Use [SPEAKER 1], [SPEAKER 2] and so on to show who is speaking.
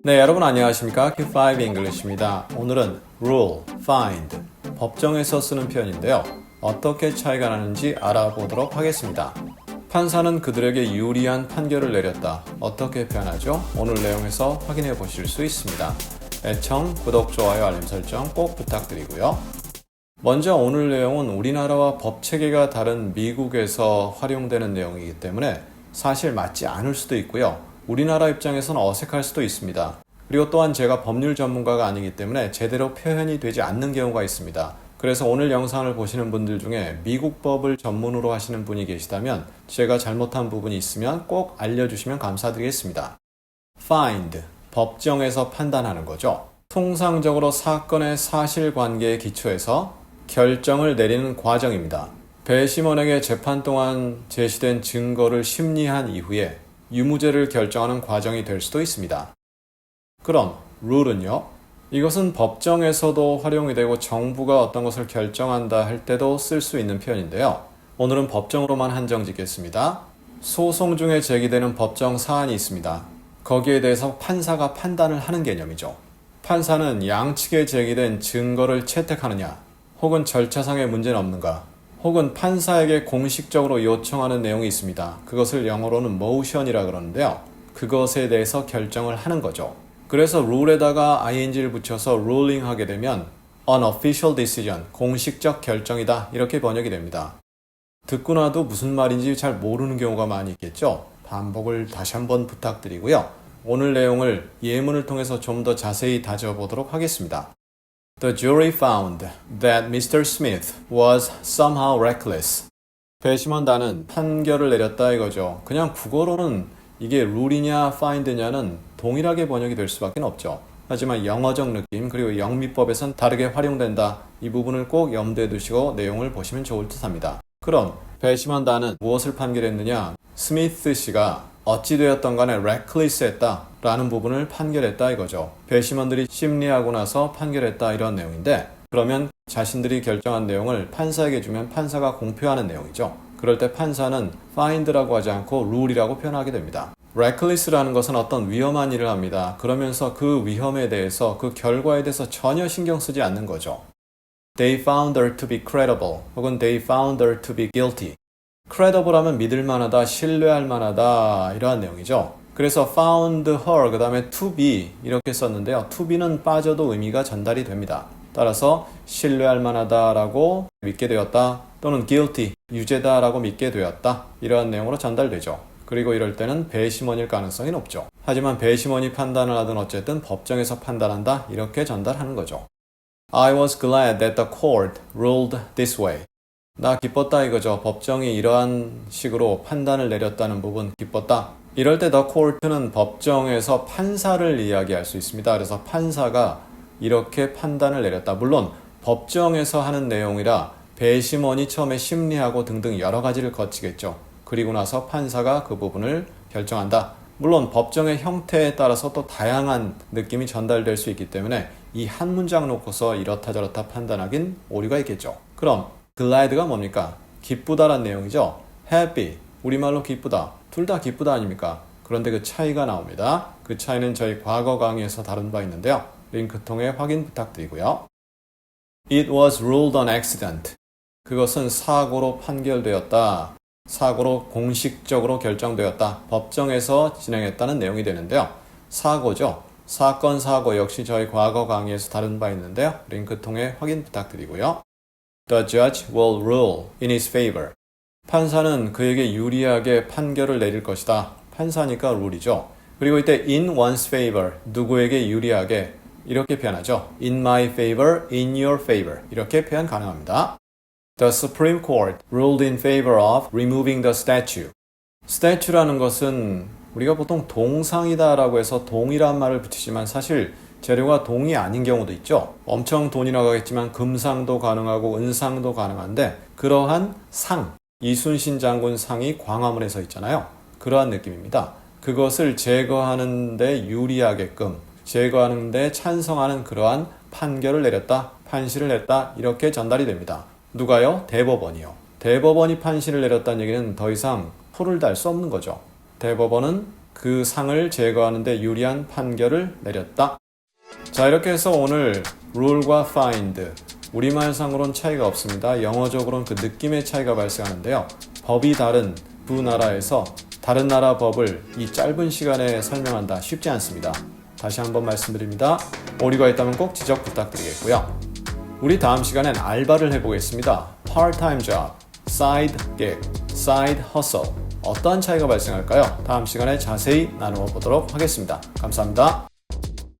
[SPEAKER 1] 네, 여러분 안녕하십니까? Q5 English입니다. 오늘은 rule, find, 법정에서 쓰는 표현인데요. 어떻게 차이가 나는지 알아보도록 하겠습니다. 판사는 그들에게 유리한 판결을 내렸다. 어떻게 표현하죠? 오늘 내용에서 확인해 보실 수 있습니다. 애청, 구독, 좋아요, 알림 설정 꼭 부탁드리고요. 먼저 오늘 내용은 우리나라와 법 체계가 다른 미국에서 활용되는 내용이기 때문에 사실 맞지 않을 수도 있고요. 우리나라 입장에서는 어색할 수도 있습니다. 그리고 또한 제가 법률 전문가가 아니기 때문에 제대로 표현이 되지 않는 경우가 있습니다. 그래서 오늘 영상을 보시는 분들 중에 미국 법을 전문으로 하시는 분이 계시다면 제가 잘못한 부분이 있으면 꼭 알려주시면 감사드리겠습니다. find, 법정에서 판단하는 거죠. 통상적으로 사건의 사실관계에 기초해서 결정을 내리는 과정입니다. 배심원에게 재판 동안 제시된 증거를 심리한 이후에 유무죄를 결정하는 과정이 될 수도 있습니다. 그럼 룰은요? 이것은 법정에서도 활용이 되고 정부가 어떤 것을 결정한다 할 때도 쓸 수 있는 표현인데요. 오늘은 법정으로만 한정 짓겠습니다. 소송 중에 제기되는 법정 사안이 있습니다. 거기에 대해서 판사가 판단을 하는 개념이죠. 판사는 양측에 제기된 증거를 채택하느냐, 혹은 절차상의 문제는 없는가, 혹은 판사에게 공식적으로 요청하는 내용이 있습니다. 그것을 영어로는 motion이라 그러는데요. 그것에 대해서 결정을 하는 거죠. 그래서 룰에다가 ing를 붙여서 ruling 하게 되면 unofficial decision, 공식적 결정이다 이렇게 번역이 됩니다. 듣고 나도 무슨 말인지 잘 모르는 경우가 많이 있겠죠. 반복을 다시 한번 부탁드리고요. 오늘 내용을 예문을 통해서 좀 더 자세히 다져보도록 하겠습니다. The jury found that Mr. Smith was somehow reckless. 배심원단은 판결을 내렸다 이거죠. 그냥 국어로는 이게 룰이냐 find냐는 동일하게 번역이 될 수밖에 없죠. 하지만 영어적 느낌 그리고 영미법에선 다르게 활용된다. 이 부분을 꼭 염두에 두시고 내용을 보시면 좋을 듯합니다. 그럼 배심원단은 무엇을 판결했느냐? 스미스 씨가 어찌되었던 간에 reckless했다 라는 부분을 판결했다 이거죠. 배심원들이 심리하고 나서 판결했다 이런 내용인데 그러면 자신들이 결정한 내용을 판사에게 주면 판사가 공표하는 내용이죠. 그럴 때 판사는 find라고 하지 않고 rule이라고 표현하게 됩니다. reckless라는 것은 어떤 위험한 일을 합니다. 그러면서 그 위험에 대해서 그 결과에 대해서 전혀 신경 쓰지 않는 거죠. They found her to be credible 혹은 they found her to be guilty. credible 하면 믿을 만하다, 신뢰할 만하다 이러한 내용이죠. 그래서 found her 그 다음에 to be 이렇게 썼는데요. to be는 빠져도 의미가 전달이 됩니다. 따라서 신뢰할 만하다 라고 믿게 되었다 또는 guilty, 유죄다 라고 믿게 되었다 이러한 내용으로 전달되죠. 그리고 이럴 때는 배심원일 가능성이 높죠. 하지만 배심원이 판단을 하든 어쨌든 법정에서 판단한다 이렇게 전달하는 거죠. I was glad that the court ruled this way. 나 기뻤다 이거죠. 법정이 이러한 식으로 판단을 내렸다는 부분 기뻤다. 이럴 때 the court는 법정에서 판사를 이야기할 수 있습니다. 그래서 판사가 이렇게 판단을 내렸다. 물론 법정에서 하는 내용이라 배심원이 처음에 심리하고 등등 여러 가지를 거치겠죠. 그리고 나서 판사가 그 부분을 결정한다. 물론 법정의 형태에 따라서 또 다양한 느낌이 전달될 수 있기 때문에 이 한 문장 놓고서 이렇다 저렇다 판단하긴 오류가 있겠죠. 그럼 glad가 뭡니까? 기쁘다란 내용이죠. happy, 우리말로 기쁘다. 둘 다 기쁘다 아닙니까? 그런데 그 차이가 나옵니다. 그 차이는 저희 과거 강의에서 다룬 바 있는데요. 링크 통해 확인 부탁드리고요. It was ruled on accident. 그것은 사고로 판결되었다. 사고로 공식적으로 결정되었다. 법정에서 진행했다는 내용이 되는데요. 사고죠. 사건, 사고 역시 저희 과거 강의에서 다룬 바 있는데요. 링크 통해 확인 부탁드리고요. The judge will rule in his favor. 판사는 그에게 유리하게 판결을 내릴 것이다. 판사니까 룰이죠. 그리고 이때 in one's favor, 누구에게 유리하게 이렇게 표현하죠. In my favor, in your favor 이렇게 표현 가능합니다. The Supreme Court ruled in favor of removing the statue. statue라는 것은 우리가 보통 동상이다라고 해서 동이란 말을 붙이지만 사실 재료가 동이 아닌 경우도 있죠. 엄청 돈이 나가겠지만 금상도 가능하고 은상도 가능한데 그러한 상, 이순신 장군 상이 광화문에 서 있잖아요. 그러한 느낌입니다. 그것을 제거하는 데 유리하게끔 제거하는 데 찬성하는 그러한 판결을 내렸다, 판시를 했다 이렇게 전달이 됩니다. 누가요? 대법원이요. 대법원이 판시를 내렸다는 얘기는 더 이상 풀을 달 수 없는 거죠. 대법원은 그 상을 제거하는 데 유리한 판결을 내렸다. 자, 이렇게 해서 오늘 rule과 find, 우리말상으로는 차이가 없습니다. 영어적으로는 그 느낌의 차이가 발생하는데요. 법이 다른 두 나라에서 다른 나라 법을 이 짧은 시간에 설명한다 쉽지 않습니다. 다시 한번 말씀드립니다. 오류가 있다면 꼭 지적 부탁드리겠고요. 우리 다음 시간엔 알바를 해보겠습니다. part-time job, side gig, side hustle. 어떠한 차이가 발생할까요? 다음 시간에 자세히 나누어 보도록 하겠습니다. 감사합니다.